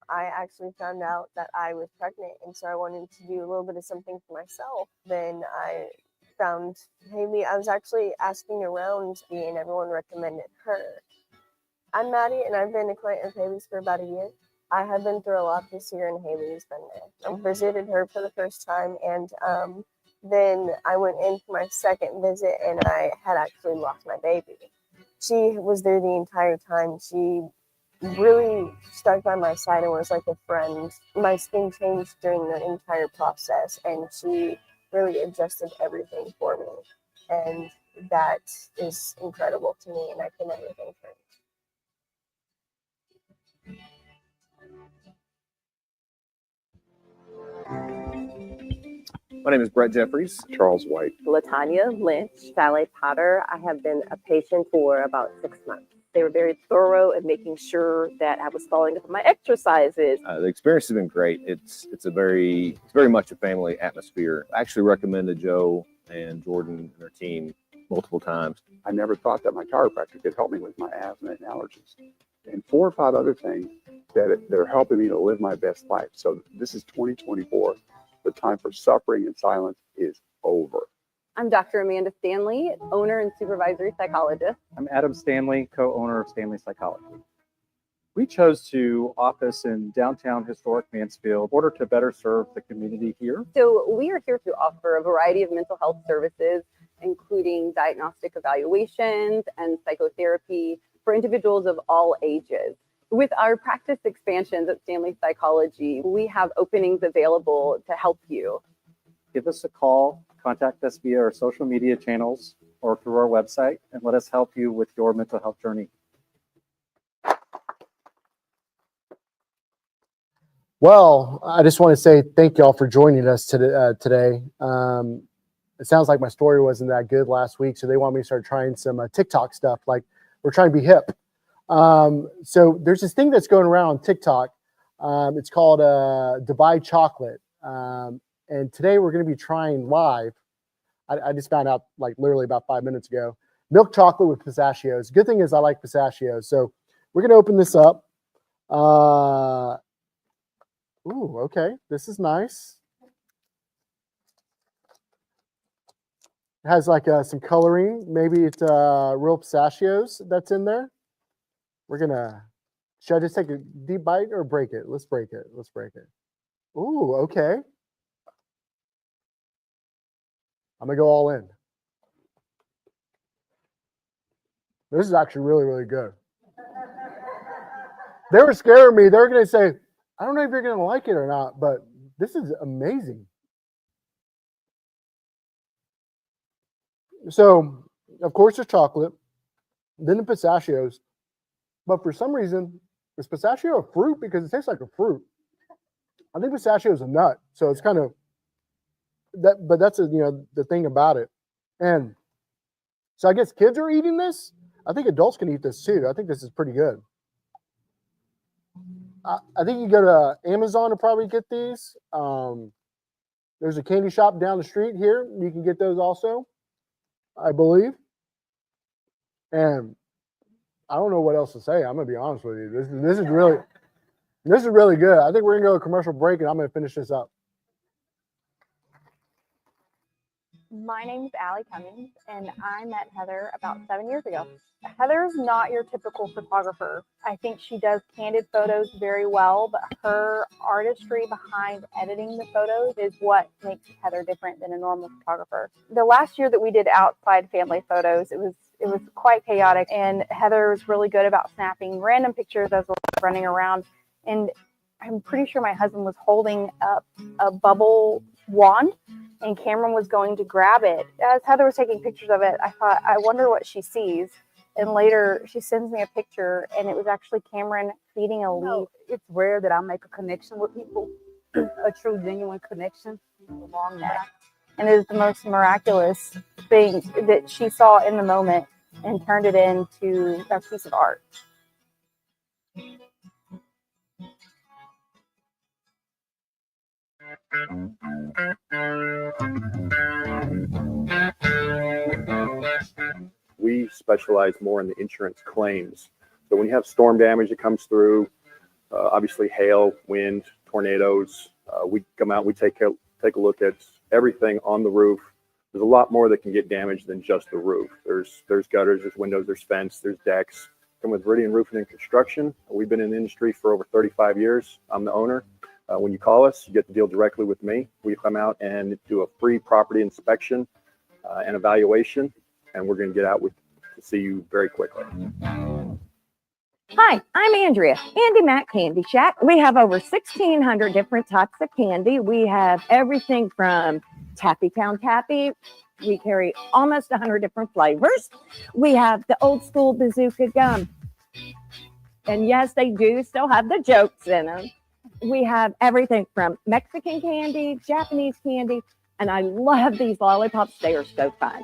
actually found out that I was pregnant, and so I wanted to do a little bit of something for myself. Then I found Haley. I was actually asking around, and everyone recommended her. I'm Maddie, and I've been a client of Haley's for about a year. I have been through a lot this year, and Haley's been there. I visited her for the first time, and then I went in for my second visit, and I had actually lost my baby. She was there the entire time. She really stuck by my side and was like a friend. My skin changed during the entire process, and she really adjusted everything for me. And that is incredible to me, and I can never thank her. My name is Brett Jeffries. Charles White. Latanya Lynch. Sally Potter. I have been a patient for about 6 months. They were very thorough in making sure that I was following up on my exercises. The experience has been great. It's very much a family atmosphere. I actually recommended Joe and Jordan and their team multiple times. I never thought that my chiropractor could help me with my asthma and allergies, and 4 or 5 other things that are helping me to live my best life. So this is 2024. The time for suffering and silence is over. I'm Dr. Amanda Stanley, owner and supervisory psychologist. I'm Adam Stanley, co-owner of Stanley Psychology. We chose to office in downtown historic Mansfield in order to better serve the community here. So we are here to offer a variety of mental health services, including diagnostic evaluations and psychotherapy for individuals of all ages. With our practice expansions at Stanley Psychology, we have openings available to help you. Give us a call, contact us via our social media channels or through our website, and let us help you with your mental health journey. Well, I just want to say thank y'all for joining us today. It sounds like my story wasn't that good last week, so they want me to start trying some TikTok stuff. Like, we're trying to be hip. So there's this thing that's going around on TikTok. It's called Dubai chocolate. And today we're going to be trying live. I just found out like literally about 5 minutes ago. Milk chocolate with pistachios. Good thing is I like pistachios. So we're going to open this up. Ooh, okay. This is nice. It has like some coloring. Maybe it's real pistachios that's in there. We're gonna, should I just take a deep bite or break it? Let's break it. Let's break it. Ooh, okay. I'm gonna go all in. This is actually really, really good. They were scaring me. They were gonna say, I don't know if you're gonna like it or not, but this is amazing. So, of course, there's chocolate, then the pistachios. But for some reason, is pistachio a fruit? Because it tastes like a fruit. I think pistachio is a nut, so it's kind of that. But that's the thing about it. And so I guess kids are eating this. I think adults can eat this too. I think this is pretty good. I think you go to Amazon to probably get these. There's a candy shop down the street here. You can get those also, I believe. And I don't know what else to say. I'm gonna be honest with you. This is really good. I think we're gonna go to a commercial break, and I'm gonna finish this up. My name's Allie Cummings, and I met Heather about 7 years ago. Heather's not your typical photographer. I think she does candid photos very well, but her artistry behind editing the photos is what makes Heather different than a normal photographer. The last year that we did outside family photos, it was quite chaotic, and Heather was really good about snapping random pictures as we're running around. And I'm pretty sure my husband was holding up a bubble wand, and Cameron was going to grab it. As Heather was taking pictures of it, I thought, I wonder what she sees. And later she sends me a picture, and it was actually Cameron feeding a leaf. It's rare that I make a connection with people, a true, genuine connection along that. And it is the most miraculous thing that she saw in the moment and turned it into a piece of art. We specialize more in the insurance claims. So when you have storm damage that comes through, obviously hail, wind, tornadoes, we come out, we take a look at everything on the roof. There's a lot more that can get damaged than just the roof. There's gutters, there's windows, there's fence, there's decks. Come with Viridian Roofing and Construction. We've been in the industry for over 35 years. I'm the owner. When you call us, you get to deal directly with me. We come out and do a free property inspection and evaluation, and we're going to get out to see you very quickly. Hi, I'm Andrea, Andy Mac Candy Shack. We have over 1,600 different types of candy. We have everything from Tappy Town Tappy. We carry almost 100 different flavors. We have the old school bazooka gum. And yes, they do still have the jokes in them. We have everything from Mexican candy, Japanese candy, and I love these lollipops. They are so fun.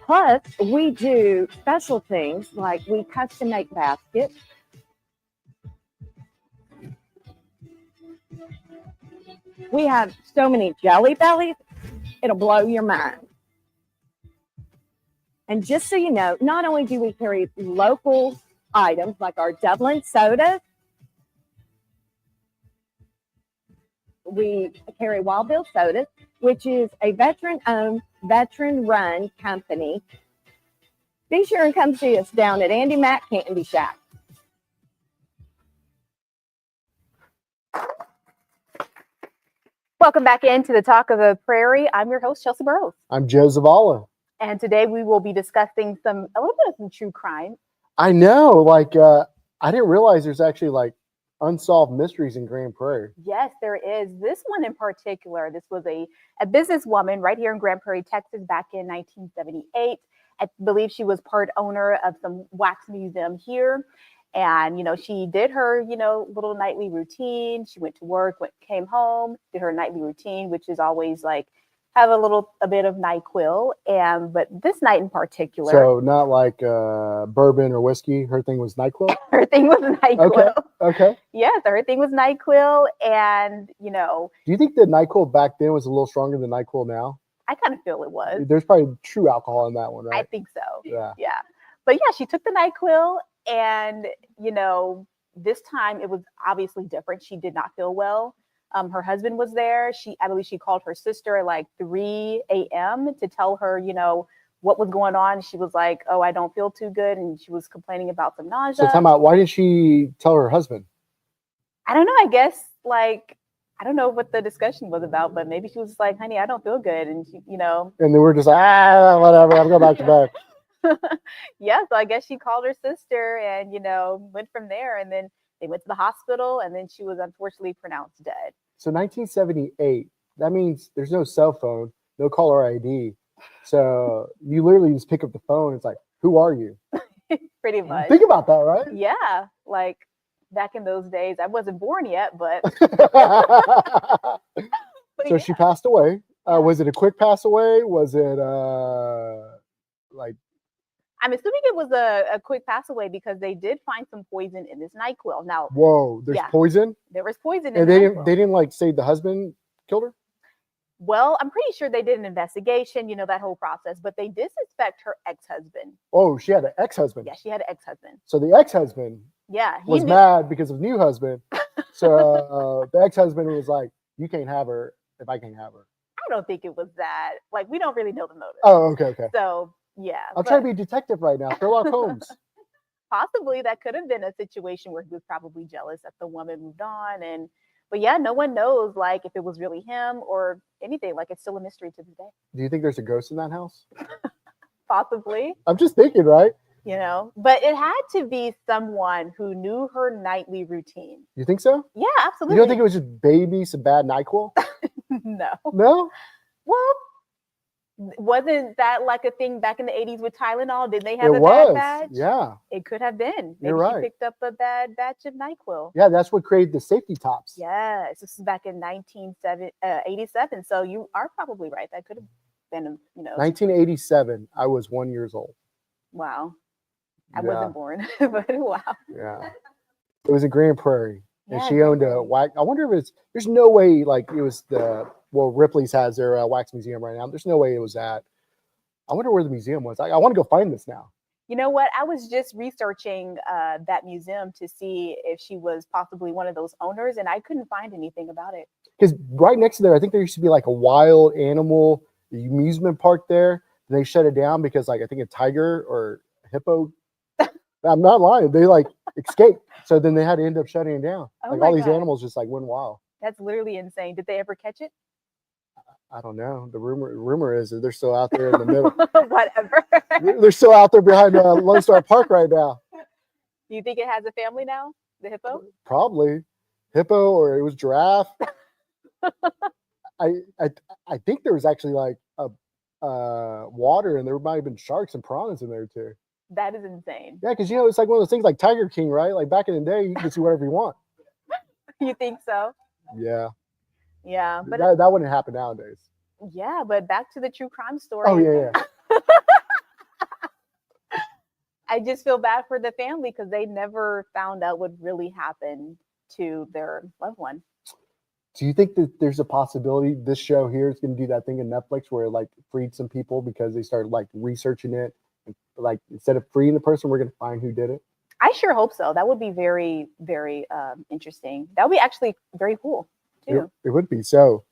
Plus, we do special things like we custom make baskets. We have so many jelly bellies, it'll blow your mind. And just so you know, not only do we carry local items like our Dublin sodas, we carry Wild Bill Sodas, which is a veteran-owned, veteran-run company. Be sure and come see us down at Andy Mac Candy Shack. Welcome back into the Talk of the Prairie. I'm your host, Chelsie Burroughs. I'm Joe Zavala. And today we will be discussing a little bit of some true crime. I know, like, I didn't realize there's actually like unsolved mysteries in Grand Prairie. Yes, there is. This one in particular, this was a businesswoman right here in Grand Prairie, Texas, back in 1978. I believe she was part owner of some wax museum here. And, she did her, little nightly routine. She went to work, came home, did her nightly routine, which is always like have a bit of NyQuil. But this night in particular. So not like bourbon or whiskey. Her thing was NyQuil? Her thing was NyQuil. Okay. Yes, her thing was NyQuil. And, Do you think that NyQuil back then was a little stronger than NyQuil now? I kind of feel it was. There's probably true alcohol in that one, right? I think so. Yeah. Yeah. But yeah, she took the NyQuil. And, this time it was obviously different. She did not feel well. Her husband was there. I believe she called her sister at like 3 a.m. to tell her, what was going on. She was like, oh, I don't feel too good. And she was complaining about some nausea. So why did she tell her husband? I don't know. I guess I don't know what the discussion was about, but maybe she was just like, honey, I don't feel good. And she, And they were just like, whatever, I'm going back to bed. Yeah, so I guess she called her sister and, went from there. And then they went to the hospital and then she was unfortunately pronounced dead. So 1978, that means there's no cell phone, no caller ID. So you literally just pick up the phone. It's like, who are you? Pretty much. Think about that, right? Yeah. Like back in those days, I wasn't born yet, but. So she passed away. Was it a quick pass away? Was it I'm assuming it was a quick pass away because they did find some poison in this NyQuil. Now, whoa, there's poison? There was poison in and NyQuil. They didn't like say the husband killed her? Well, I'm pretty sure they did an investigation, that whole process, but they did suspect her ex-husband. Oh, she had an ex-husband. Yeah, she had an ex-husband. So the ex-husband was mad because of new husband. So the ex-husband was like, you can't have her if I can't have her. I don't think it was that. Like, we don't really know the motive. Oh, okay. So, yeah. I'm trying to be a detective right now. Sherlock Holmes. Possibly that could have been a situation where he was probably jealous that the woman moved on. But yeah, no one knows like if it was really him or anything. Like it's still a mystery to this day. Do you think there's a ghost in that house? Possibly. I'm just thinking, right? But it had to be someone who knew her nightly routine. You think so? Yeah, absolutely. You don't think it was just baby some bad NyQuil? No. No? Well, wasn't that like a thing back in the 80s with Tylenol? Did they have a bad batch? Yeah. It could have been. Maybe You're right. she picked up a bad batch of NyQuil. Yeah, that's what created the safety tops. Yes, this is back in 1987. So you are probably right. That could have been, 1987. I was 1 year old. Wow. I wasn't born, but wow. Yeah. It was in Grand Prairie. And Yeah, she owned a wax. I wonder if there's no way like it was Ripley's has their wax museum right now. There's no way it was that. I wonder where the museum was. I want to go find this now. You know what? I was just researching that museum to see if she was possibly one of those owners, and I couldn't find anything about it. Because right next to there, I think there used to be like a wild animal amusement park there. They shut it down because like I think a tiger or a hippo. I'm not lying. They like escaped. So then they had to end up shutting it down. Oh like my all these God. Animals just like went wild. That's literally insane. Did they ever catch it? I don't know. The rumor is that they're still out there in the middle. Whatever. They're still out there behind Lone Star Park right now. You think it has a family now? The hippo? Probably hippo, or it was giraffe. I think there was actually like a water, and there might have been sharks and piranhas in there too. That is insane. Yeah, because it's like one of those things like Tiger King, right? Like back in the day, you can see whatever you want. You think so? Yeah. Yeah, but that wouldn't happen nowadays. yeah, but back to the true crime story. Oh yeah. I just feel bad for the family because they never found out what really happened to their loved one. Do you think that there's a possibility this show here is going to do that thing in Netflix where it like freed some people because they started like researching it, and, like instead of freeing the person, we're going to find who did it? I sure hope so. That would be very, very interesting. That would be actually very cool too. It would be. So,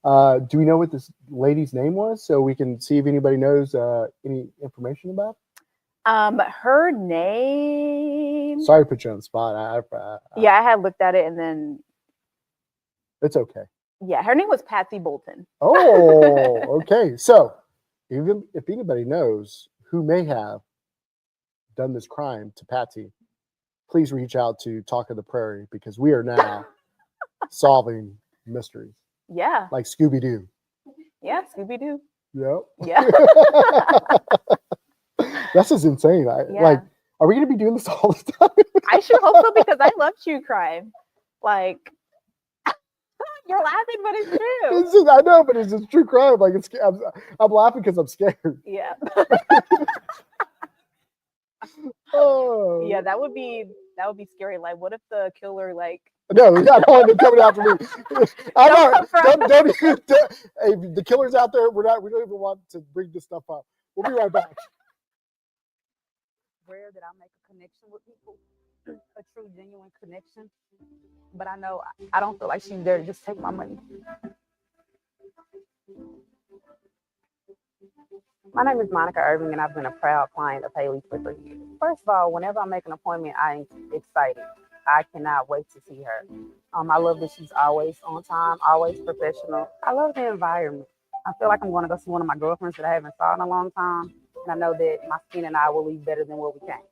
do we know what this lady's name was so we can see if anybody knows any information about it? Her name. Sorry to put you on the spot. Yeah, I had looked at it and then. It's okay. Yeah, her name was Patsy Bolton. Oh, okay. So, even if anybody knows who may have done this crime to Patsy, please reach out to Talk of the Prairie because we are now solving mysteries. Yeah. Like Scooby-Doo. Yeah, Scooby-Doo. Yep. Yeah. This is insane. Like, are we going to be doing this all the time? I sure hope so because I love true crime. Like, you're laughing, but it's true. I know, but it's just true crime. Like, I'm laughing because I'm scared. Yeah. Oh. Yeah, that would be scary. Like, what if the killer like? No, I don't want them coming after me. I don't. Hey, the killer's out there. We don't even want to bring this stuff up. We'll be right back. Rare that I make a connection with people, a true, genuine connection. But I know I don't feel like she's there to just take my money. My name is Monica Irving, and I've been a proud client of Haley's for 3 years. First of all, whenever I make an appointment, I'm excited. I cannot wait to see her. I love that she's always on time, always professional. I love the environment. I feel like I'm going to go see one of my girlfriends that I haven't saw in a long time, and I know that my skin and I will leave better than where we came.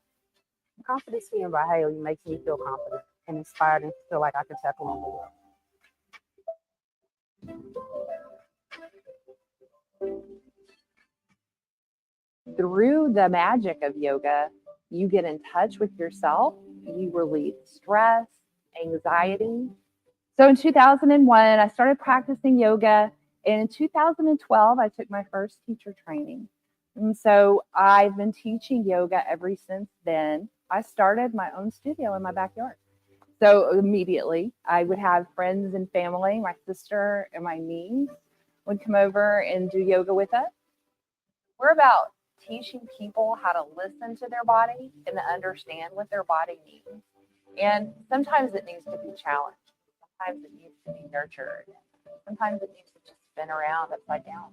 Confidence Skin by Haley makes me feel confident and inspired and feel like I can tackle on the world. Through the magic of yoga, you get in touch with yourself, you relieve stress, anxiety. So in 2001, I started practicing yoga, and in 2012, I took my first teacher training. And so I've been teaching yoga ever since then. I started my own studio in my backyard. So immediately, I would have friends and family, my sister and my niece would come over and do yoga with us. We're about teaching people how to listen to their body and to understand what their body needs. And sometimes it needs to be challenged. Sometimes it needs to be nurtured. Sometimes it needs to just spin around upside down.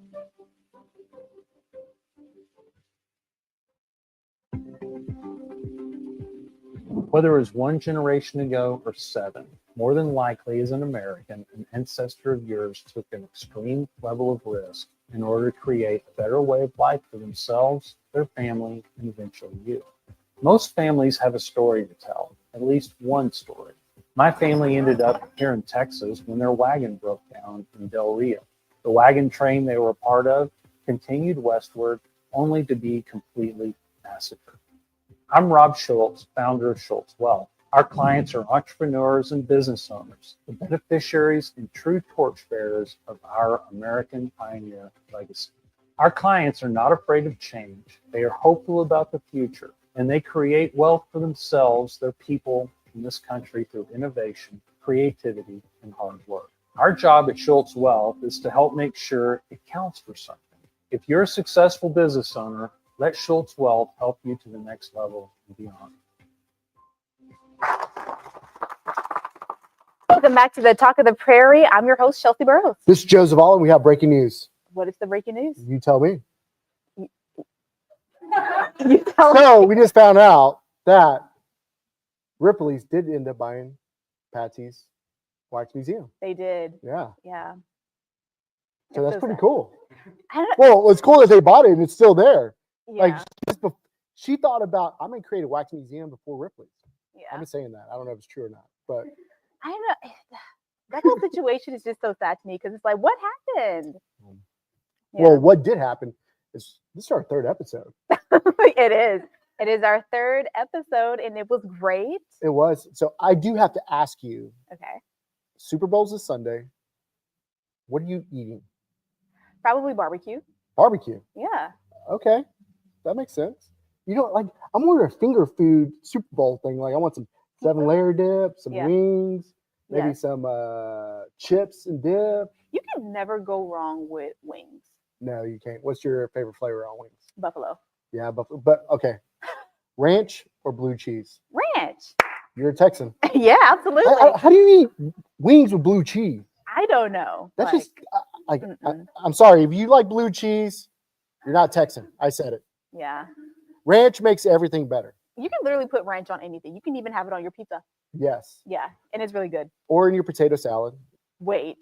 Whether it was 1 generation ago or 7, more than likely as an American, an ancestor of yours took an extreme level of risk in order to create a better way of life for themselves, their family, and eventually you. Most families have a story to tell, at least one story. My family ended up here in Texas when their wagon broke down in Del Rio. The wagon train they were a part of continued westward only to be completely massacred. I'm Rob Schultz, founder of Schultz Wealth. Our clients are entrepreneurs and business owners, the beneficiaries and true torchbearers of our American pioneer legacy. Our clients are not afraid of change. They are hopeful about the future, and they create wealth for themselves, their people, in this country through innovation, creativity, and hard work. Our job at Schultz Wealth is to help make sure it counts for something. If you're a successful business owner, let Schultz Wealth help you to the next level and beyond. Welcome back to the Talk of the Prairie. I'm your host, Chelsie Burroughs. This is Joe Zavala, and we have breaking news. What is the breaking news? You tell me. You tell So we just found out that Ripley's did end up buying Patsy's Wax Museum. They did. Yeah. Yeah. So that's pretty cool. I don't, Well, it's cool that they bought it and it's still there. yeah. Like she thought about, I'm going to create a wax museum before Ripley's. I'm just saying that. I don't know if it's true or not, but I don't know. That whole situation is just so sad to me because it's like, what happened? well, what did happen is this is our third episode. It is. It is our third episode, and it was great. It was. So I do have to ask you. Okay. Super Bowl's this Sunday. What are you eating? Probably barbecue. Barbecue. Yeah. Okay, that makes sense. You know, like I'm more of a finger food Super Bowl thing. Like I want some 7-layer dip, some wings, maybe some chips and dip. You can never go wrong with wings. No, you can't. What's your favorite flavor on wings? Buffalo. Yeah, buffalo. But okay, ranch or blue cheese? Ranch. You're a Texan. Yeah, absolutely. How do you eat wings with blue cheese? I don't know. That's just like I'm sorry if you like blue cheese, you're not Texan. I said it. Yeah. Ranch makes everything better. You can literally put ranch on anything. You can even have it on your pizza. Yes. Yeah, and it's really good. Or in your potato salad. Wait.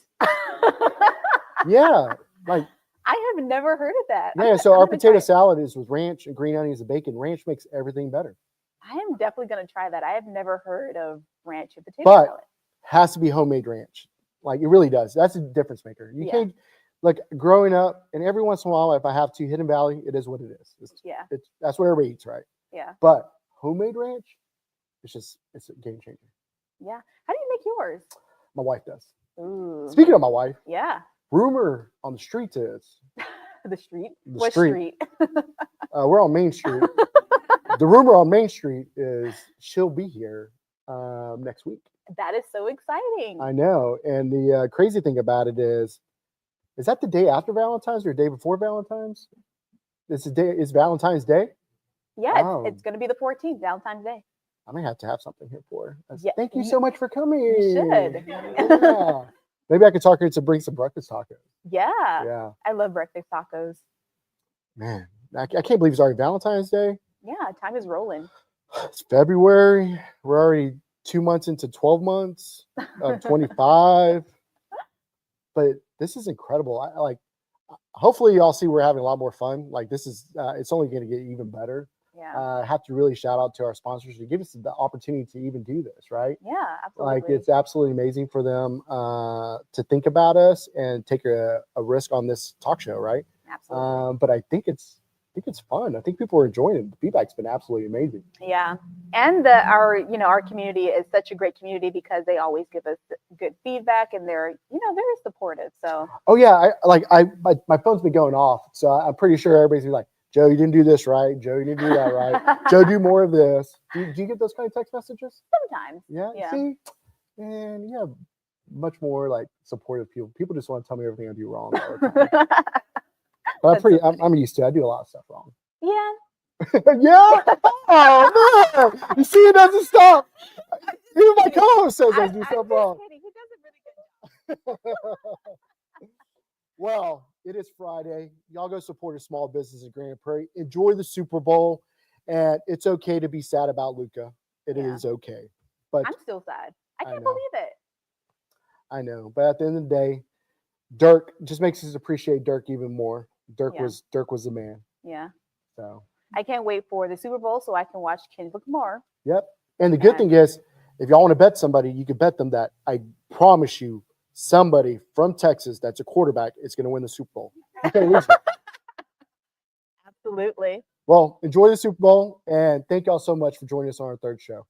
Yeah, like I have never heard of that. yeah. So our potato salad is with ranch and green onions and bacon. Ranch makes everything better. I am definitely going to try that. I have never heard of ranch and potato But salad. has to be homemade ranch. Like it really does. That's a difference maker. You can't like growing up, and every once in a while, if I have to, Hidden Valley, it is what it is. That's what everybody eats, right? Yeah. But homemade ranch, it's a game changer. Yeah. How do you make yours? My wife does. Ooh. Speaking of my wife, Yeah. rumor on the streets is The street. The What street. We're on Main Street. The rumor on Main Street is she'll be here next week. That is so exciting. I know. And the crazy thing about it is that the day after Valentine's or the day before Valentine's? Is Valentine's Day? Yeah, Wow. it's going to be the 14th, Valentine's Day. I may have to have something here for her. Yeah, Thank you so much for coming. You should. Yeah. Maybe I could talk her into bring some breakfast tacos. Yeah. Yeah. I love breakfast tacos. Man, I can't believe it's already Valentine's Day. Yeah, time is rolling. It's February. We're already 2 months into 12 months of 25. But this is incredible. I like. Hopefully, y'all see we're having a lot more fun. Like this is, it's only going to get even better. Yeah. I have to really shout out to our sponsors to give us the opportunity to even do this, right? Yeah, absolutely. Like it's absolutely amazing for them to think about us and take a risk on this talk show, right? Absolutely. But I think it's fun. I think people are enjoying it. The feedback's been absolutely amazing. Yeah. And our community is such a great community because they always give us good feedback and they're very supportive. So Oh yeah, my phone's been going off, so I'm pretty sure everybody's like, Joe, you didn't do this right. Joe, you didn't do that right. Joe, do more of this. Do you get those kind of text messages? Sometimes. Yeah. Yeah. See, and yeah, much more like supportive people. People just want to tell me everything I do wrong all the time. But I'm used to it. I do a lot of stuff wrong. Yeah. Yeah. Oh man, you see, it doesn't stop. Even my co-host says I do stuff wrong. He does a really good job. Well, it is Friday. Y'all go support a small business in Grand Prairie. Enjoy the Super Bowl, and it's okay to be sad about Luca. It is okay. But I'm still sad. I can't know. believe it. I know. But at the end of the day, Dirk just makes us appreciate Dirk even more. Dirk was the man. Yeah. So I can't wait for the Super Bowl so I can watch Kendrick Lamar. yep. And the good thing is, if y'all want to bet somebody, you can bet them that I promise you, somebody from Texas that's a quarterback is going to win the Super Bowl. You can't lose it. Absolutely. Well, enjoy the Super Bowl, and thank y'all so much for joining us on our third show.